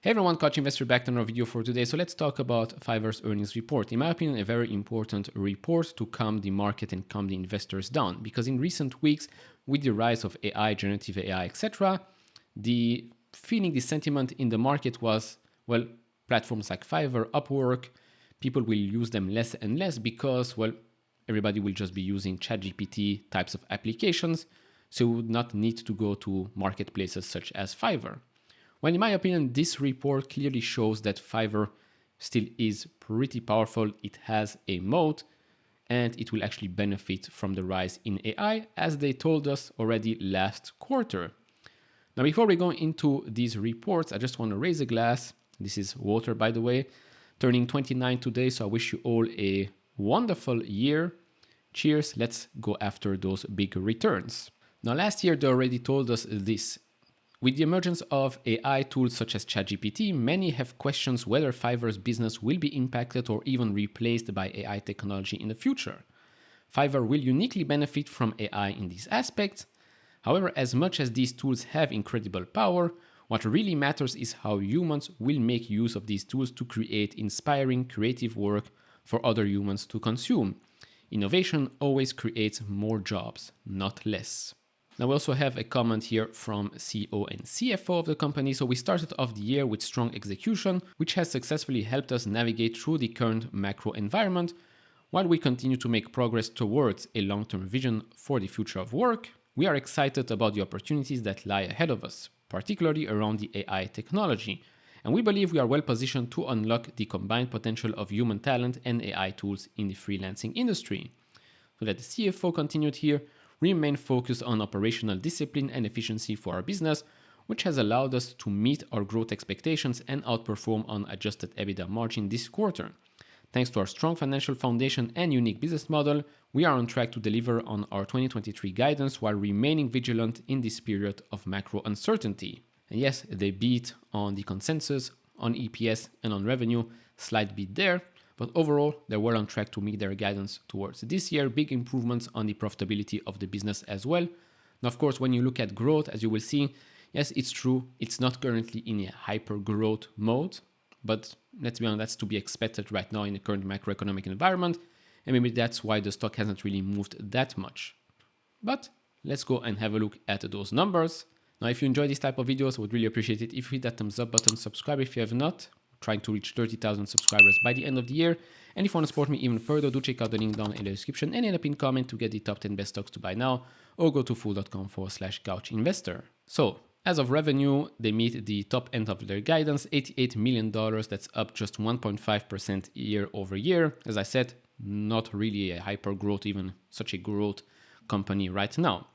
Hey everyone, Coach Investor back to another video for today. So let's talk about Fiverr's earnings report. In my opinion, a very important report to calm the market and calm the investors down. Because in recent weeks, with the rise of AI, generative AI, etc., the sentiment in the market was, well, platforms like Fiverr, Upwork, people will use them less and less because, well, everybody will just be using ChatGPT types of applications. So we would not need to go to marketplaces such as Fiverr. Well, in my opinion, this report clearly shows that Fiverr still is pretty powerful. It has a moat and it will actually benefit from the rise in AI, as they told us already last quarter. Now, before we go into these reports, I just want to raise a glass. This is water, by the way, turning 29 today. So I wish you all a wonderful year. Cheers. Let's go after those big returns. Now, last year, they already told us this. With the emergence of AI tools such as ChatGPT, many have questions whether Fiverr's business will be impacted or even replaced by AI technology in the future. Fiverr will uniquely benefit from AI in these aspects. However, as much as these tools have incredible power, what really matters is how humans will make use of these tools to create inspiring, creative work for other humans to consume. Innovation always creates more jobs, not less. Now we also have a comment here from CEO and CFO of the company. So we started off the year with strong execution, which has successfully helped us navigate through the current macro environment, while we continue to make progress towards a long-term vision for the future of work. We are excited about the opportunities that lie ahead of us, particularly around the AI technology. And we believe we are well positioned to unlock the combined potential of human talent and AI tools in the freelancing industry. So that the CFO continued here, remain focused on operational discipline and efficiency for our business, which has allowed us to meet our growth expectations and outperform on adjusted EBITDA margin this quarter. Thanks to our strong financial foundation and unique business model, we are on track to deliver on our 2023 guidance while remaining vigilant in this period of macro uncertainty. And yes, they beat on the consensus, on EPS and on revenue, slight beat there. But overall, they were on track to meet their guidance towards this year. Big improvements on the profitability of the business as well. Now, of course, when you look at growth, as you will see, yes, it's true. It's not currently in a hyper growth mode, but let's be honest, that's to be expected right now in the current macroeconomic environment. And maybe that's why the stock hasn't really moved that much. But let's go and have a look at those numbers. Now, if you enjoy this type of videos, I would really appreciate it if you hit that thumbs up button, subscribe if you have not. Trying to reach 30,000 subscribers by the end of the year. And if you want to support me even further, do check out the link down in the description and in the pinned comment to get the top 10 best stocks to buy now, or go to fool.com/couchinvestor. So, as of revenue, they meet the top end of their guidance, $88 million. That's up just 1.5% year over year. As I said, not really a hyper growth, even such a growth company right now.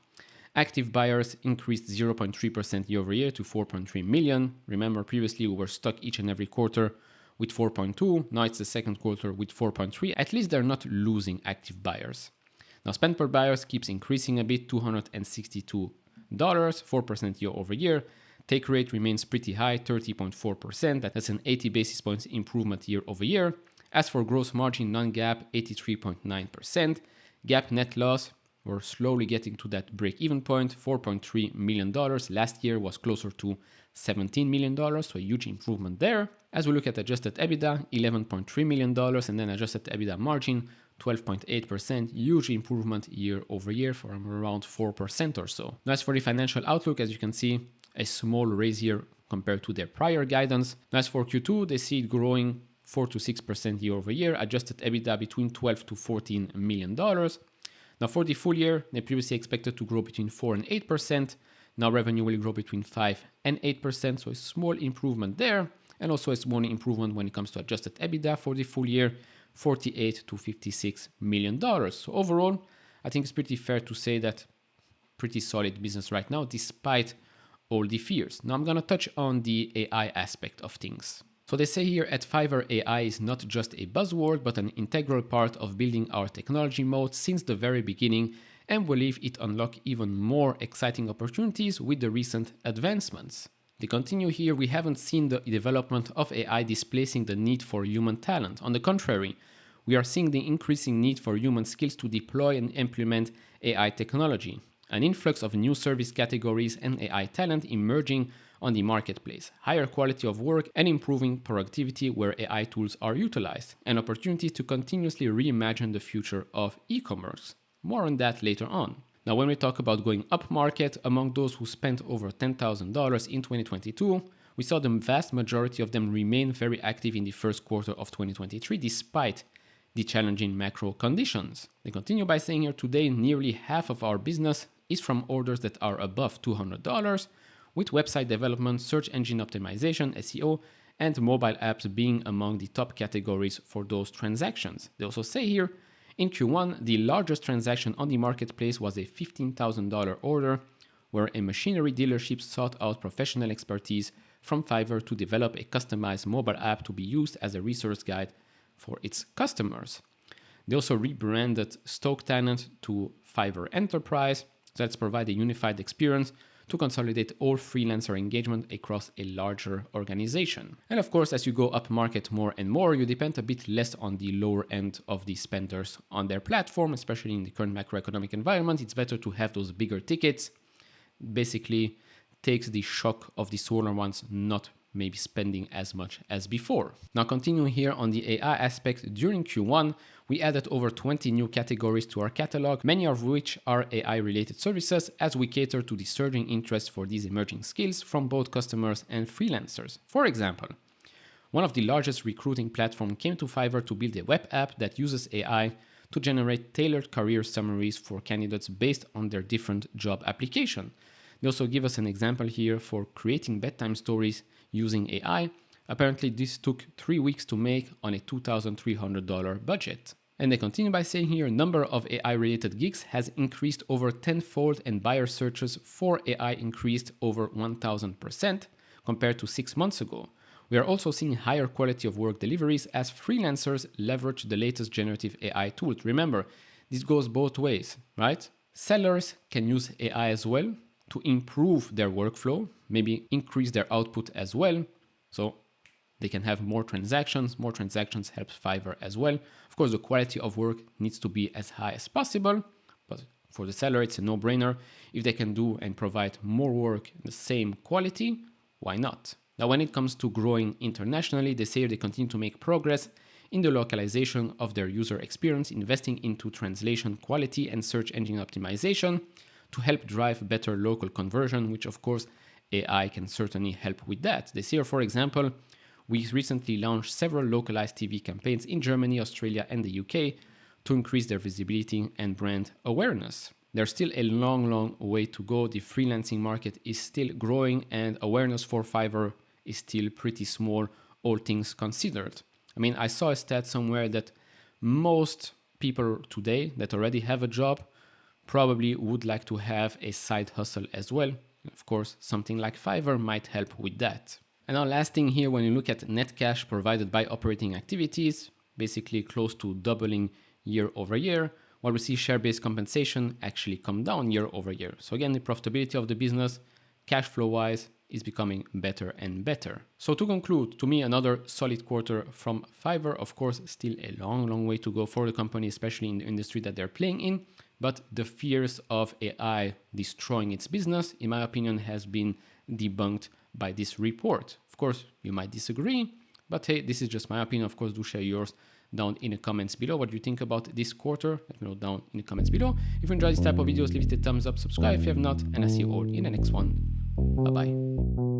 Active buyers increased 0.3% year over year to 4.3 million. Remember, previously we were stuck each and every quarter with 4.2. Now it's the second quarter with 4.3. At least they're not losing active buyers. Now spend per buyers keeps increasing a bit, $262, 4% year over year. Take rate remains pretty high, 30.4%. That's an 80 basis points improvement year over year. As for gross margin, non-GAAP, 83.9%. GAAP net loss, we're slowly getting to that break-even point, $4.3 million. Last year was closer to $17 million, so a huge improvement there. As we look at adjusted EBITDA, $11.3 million, and then adjusted EBITDA margin, 12.8%, huge improvement year over year from around 4% or so. Now, as for the financial outlook, as you can see, a small raise here compared to their prior guidance. Now, as for Q2, they see it growing 4 to 6% year over year, adjusted EBITDA between $12 to $14 million. Now, for the full year, they previously expected to grow between 4 and 8%. Now, revenue will grow between 5 and 8%. So, a small improvement there. And also a small improvement when it comes to adjusted EBITDA for the full year, $48 to $56 million. So, overall, I think it's pretty fair to say that pretty solid business right now, despite all the fears. Now, I'm going to touch on the AI aspect of things. So they say here at Fiverr, AI is not just a buzzword, but an integral part of building our technology moat since the very beginning, and believe it unlocks even more exciting opportunities with the recent advancements. They continue here, we haven't seen the development of AI displacing the need for human talent. On the contrary, we are seeing the increasing need for human skills to deploy and implement AI technology. An influx of new service categories and AI talent emerging on the marketplace, higher quality of work, and improving productivity where AI tools are utilized, and opportunities to continuously reimagine the future of e-commerce. More on that later on. Now, when we talk about going upmarket, among those who spent over $10,000 in 2022, we saw the vast majority of them remain very active in the first quarter of 2023, despite the challenging macro conditions. They continue by saying here, today, nearly half of our business is from orders that are above $200, with website development, search engine optimization, SEO, and mobile apps being among the top categories for those transactions. They also say here, in Q1, the largest transaction on the marketplace was a $15,000 order, where a machinery dealership sought out professional expertise from Fiverr to develop a customized mobile app to be used as a resource guide for its customers. They also rebranded Stoke Talent to Fiverr Enterprise, so let's provide a unified experience to consolidate all freelancer engagement across a larger organization. And of course, as you go up market more and more, you depend a bit less on the lower end of the spenders on their platform, especially in the current macroeconomic environment. It's better to have those bigger tickets. Basically takes the shock of the smaller ones not maybe spending as much as before. Now, continuing here on the AI aspect, during Q1, we added over 20 new categories to our catalog, many of which are AI-related services, as we cater to the surging interest for these emerging skills from both customers and freelancers. For example, one of the largest recruiting platforms came to Fiverr to build a web app that uses AI to generate tailored career summaries for candidates based on their different job application. They also give us an example here for creating bedtime stories using AI. Apparently, this took 3 weeks to make on a $2,300 budget. And they continue by saying here, number of AI-related gigs has increased over tenfold, and buyer searches for AI increased over 1,000% compared to 6 months ago. We are also seeing higher quality of work deliveries as freelancers leverage the latest generative AI tools. Remember, this goes both ways, right? Sellers can use AI as well to improve their workflow, maybe increase their output as well, so they can have more transactions. More transactions helps Fiverr as well. Of course, the quality of work needs to be as high as possible, but for the seller, it's a no-brainer. If they can do and provide more work in the same quality, why not? Now, when it comes to growing internationally, they say they continue to make progress in the localization of their user experience, investing into translation quality and search engine optimization to help drive better local conversion, which of course AI can certainly help with that. This year, for example, we recently launched several localized TV campaigns in Germany, Australia, and the UK to increase their visibility and brand awareness. There's still a long way to go. The freelancing market is still growing, and awareness for Fiverr is still pretty small, all things considered. I mean, I saw a stat somewhere that most people today that already have a job probably would like to have a side hustle as well. Of course, something like Fiverr might help with that. And now last thing here, when you look at net cash provided by operating activities, basically close to doubling year over year, while we see share-based compensation actually come down year over year. So again, the profitability of the business, cash flow-wise, is becoming better and better. So to conclude, to me, another solid quarter from Fiverr. Of course, still a long way to go for the company, especially in the industry that they're playing in. But the fears of AI destroying its business, in my opinion, has been debunked by this report. Of course, you might disagree, but hey, this is just my opinion. Of course, do share yours down in the comments below. What do you think about this quarter? Let me know down in the comments below. If you enjoy this type of videos, leave it a thumbs up, subscribe if you have not, and I'll see you all in the next one. Bye-bye.